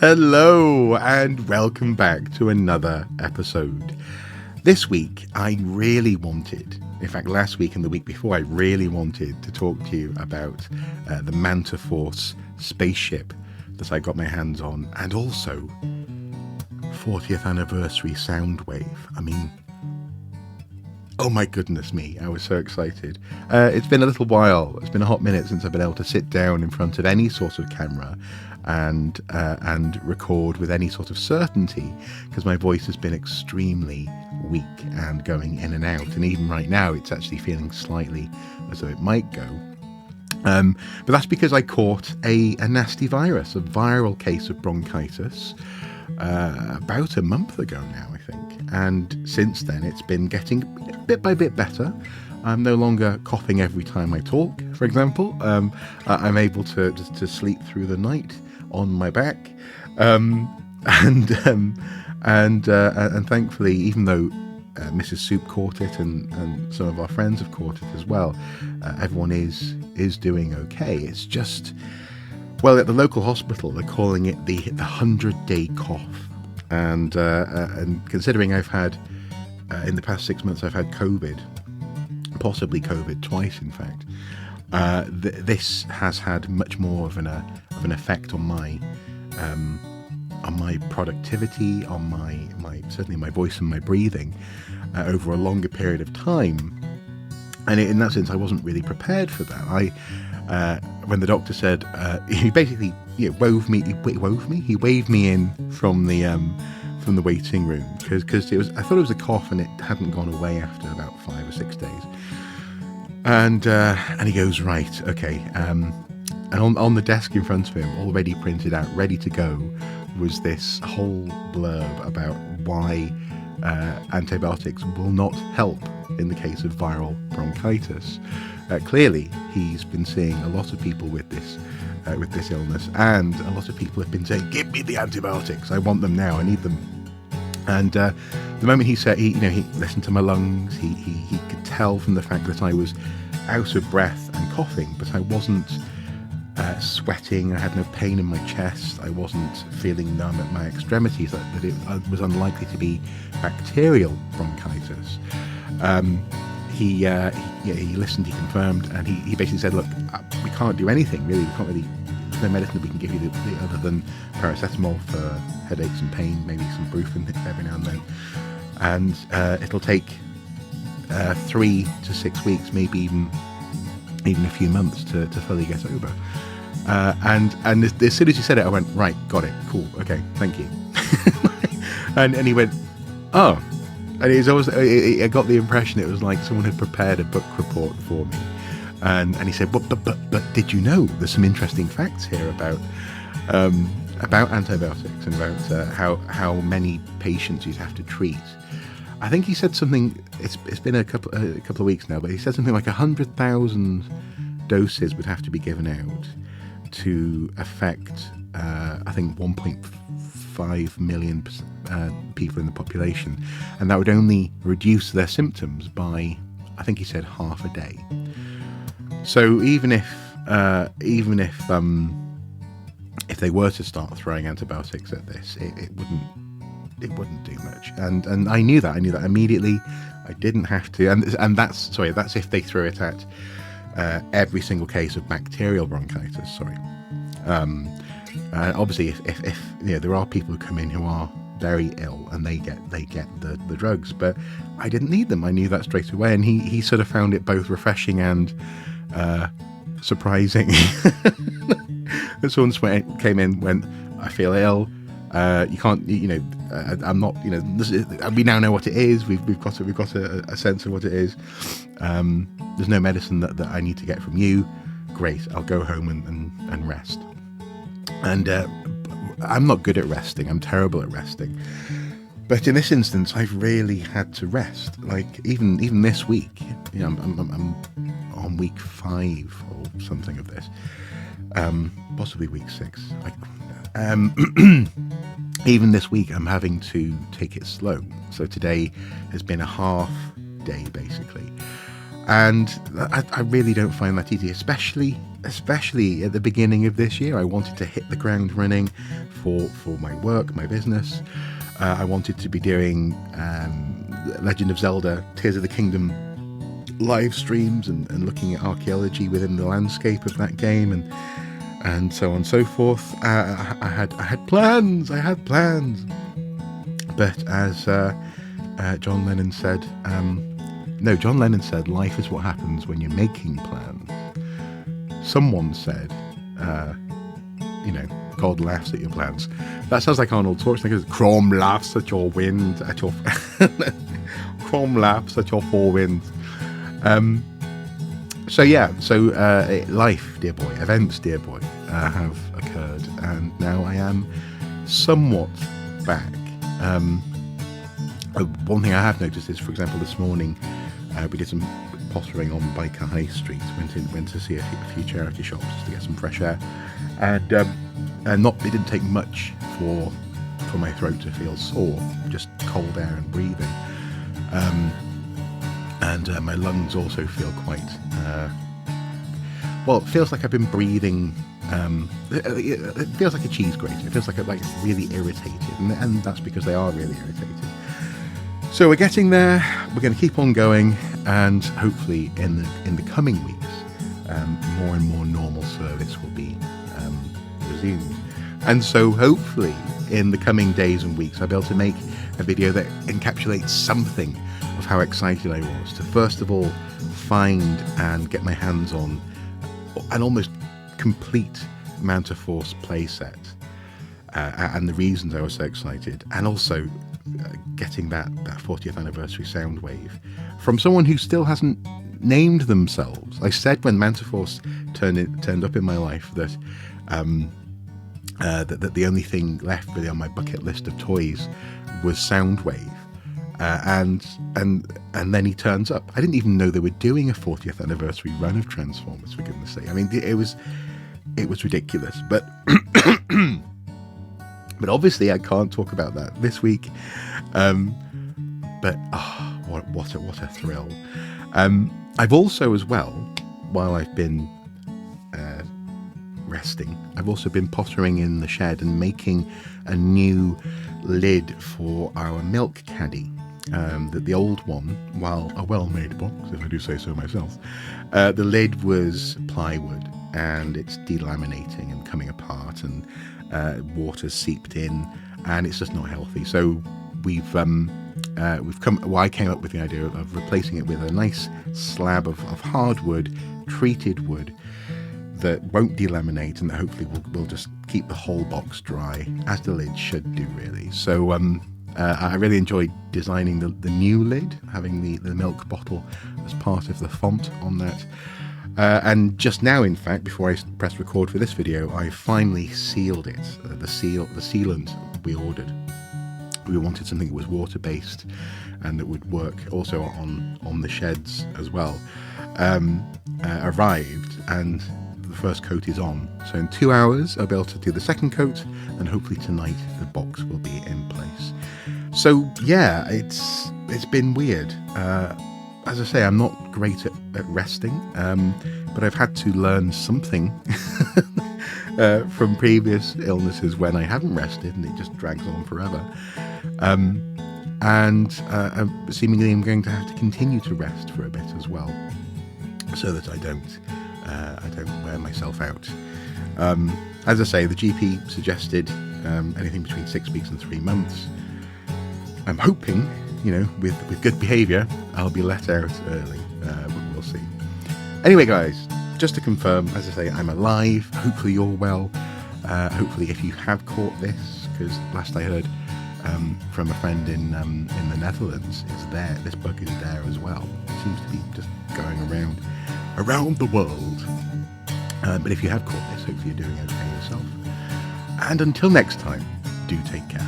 Hello and welcome back to another episode. This week I really wanted, in fact last week and the week before, I really wanted to talk to you about the Manta Force spaceship that I got my hands on, and also 40th anniversary Soundwave. I mean, oh my goodness me, I was so excited. It's been a little while, it's been a hot minute since I've been able to sit down in front of any sort of camera and record with any sort of certainty, because my voice has been extremely weak and going in and out, and even right now it's actually feeling slightly as though it might go. But that's because I caught a nasty virus, a viral case of bronchitis, about a month ago now, I think. And since then, it's been getting bit by bit better. I'm no longer coughing every time I talk, for example. I'm able to sleep through the night on my back. And thankfully, even though Mrs. Soup caught it and some of our friends have caught it as well, everyone is doing okay. It's just, well, at the local hospital, they're calling it the 100-day cough. And considering I've had, in the past 6 months, I've had COVID, possibly COVID twice, in fact, this has had much more of an effect on my productivity, on my certainly my voice and my breathing over a longer period of time. And in that sense, I wasn't really prepared for that. When the doctor said, he basically waved me in from the waiting room, because I thought it was a cough and it hadn't gone away after about 5 or 6 days. And he goes, right, okay. And on the desk in front of him, already printed out, ready to go, was this whole blurb about why antibiotics will not help in the case of viral bronchitis. Clearly, he's been seeing a lot of people with this illness, and a lot of people have been saying, "Give me the antibiotics! I want them now. I need them." And the moment he said, he listened to my lungs. He could tell from the fact that I was out of breath and coughing, but I wasn't sweating. I had no pain in my chest. I wasn't feeling numb at my extremities. That it was unlikely to be bacterial bronchitis. He listened, he confirmed, and he basically said, look, we can't do anything really. There's no medicine that we can give you other than paracetamol for headaches and pain, maybe some Brufen every now and then. And it'll take 3 to 6 weeks, maybe even a few months to fully get over. And as soon as he said it, I went, right, got it, cool, okay, thank you. and he went, oh. And I got the impression it was like someone had prepared a book report for me. And he said, but did you know there's some interesting facts here about antibiotics and about how many patients you'd have to treat? I think he said something, it's been a couple of weeks now, but he said something like 100,000 doses would have to be given out to affect, I think, 1.5 million people in the population, and that would only reduce their symptoms by, I think he said, half a day. So even if they were to start throwing antibiotics at this, it wouldn't do much. And I knew that immediately. I didn't have to, and that's if they threw it at every single case of bacterial bronchitis. Obviously, if there are people who come in who are very ill and they get the drugs, but I didn't need them. I knew that straight away, and he sort of found it both refreshing and surprising. And someone came in, went, I feel ill. You can't, I'm not, we now know what it is. We've got a sense of what it is. There's no medicine that I need to get from you. Great, I'll go home and rest. And I'm not good at resting. I'm terrible at resting. But in this instance, I've really had to rest. Like even this week, I'm on week 5 or something of this, possibly week 6. Even this week, I'm having to take it slow. So today has been a half day, basically. And I really don't find that easy, especially at the beginning of this year. I wanted to hit the ground running for my work, my business. I wanted to be doing Legend of Zelda Tears of the Kingdom live streams and looking at archaeology within the landscape of that game and so on and so forth. I had plans. But as John Lennon said, John Lennon said, life is what happens when you're making plans. Someone said, God laughs at your plans. That sounds like Arnold Schwarzenegger. Chrome laughs at your wind, Chrome laughs at your four winds. Life, dear boy, events, dear boy, have occurred, and now I am somewhat back. One thing I have noticed is, for example, this morning we did some pottering on Byker High Street. Went to see a few charity shops just to get some fresh air, and it didn't take much for my throat to feel sore, just cold air and breathing, and my lungs also feel quite it feels like I've been breathing. It feels like a cheese grater. It feels like really irritated, and that's because they are really irritated. So we're getting there. We're going to keep on going, and hopefully in the coming weeks, more and more normal service will be resumed. And so hopefully in the coming days and weeks, I'll be able to make a video that encapsulates something of how excited I was to first of all find and get my hands on an almost complete Manta Force playset, and the reasons I was so excited, and also getting that 40th anniversary Soundwave from someone who still hasn't named themselves. I said when Manta Force turned up in my life that that the only thing left really on my bucket list of toys was Soundwave, and then he turns up. I didn't even know they were doing a 40th anniversary run of Transformers, for goodness sake. I mean, it was ridiculous, but but obviously I can't talk about that this week. But what a thrill! I've also, as well, while I've been resting, I've also been pottering in the shed and making a new lid for our milk caddy. That the old one, while a well-made box, if I do say so myself, the lid was plywood, and it's delaminating and coming apart, and water's seeped in, and it's just not healthy. So I came up with the idea of replacing it with a nice slab of hardwood, treated wood, that won't delaminate, and that hopefully will just keep the whole box dry, as the lid should do, really. So I really enjoyed designing the new lid, having the milk bottle as part of the font on that. And just now, in fact, before I pressed record for this video, I finally sealed it. The sealant we ordered. We wanted something that was water-based and that would work also on the sheds as well. Arrived, and the first coat is on. So in 2 hours, I'll be able to do the second coat, and hopefully tonight the box will be in place. So yeah, it's been weird. As I say, I'm not great at resting, but I've had to learn something from previous illnesses when I haven't rested, and it just drags on forever. Seemingly I'm going to have to continue to rest for a bit as well, so that I don't wear myself out. As I say, the GP suggested anything between 6 weeks and 3 months. I'm hoping, with good behaviour, I'll be let out early, but we'll see. Anyway, guys, just to confirm, as I say, I'm alive. Hopefully you're well. Hopefully, if you have caught this, because last I heard from a friend in the Netherlands, it's there. This bug is there as well. It seems to be just going around the world. But if you have caught this, hopefully you're doing okay yourself. And until next time, do take care.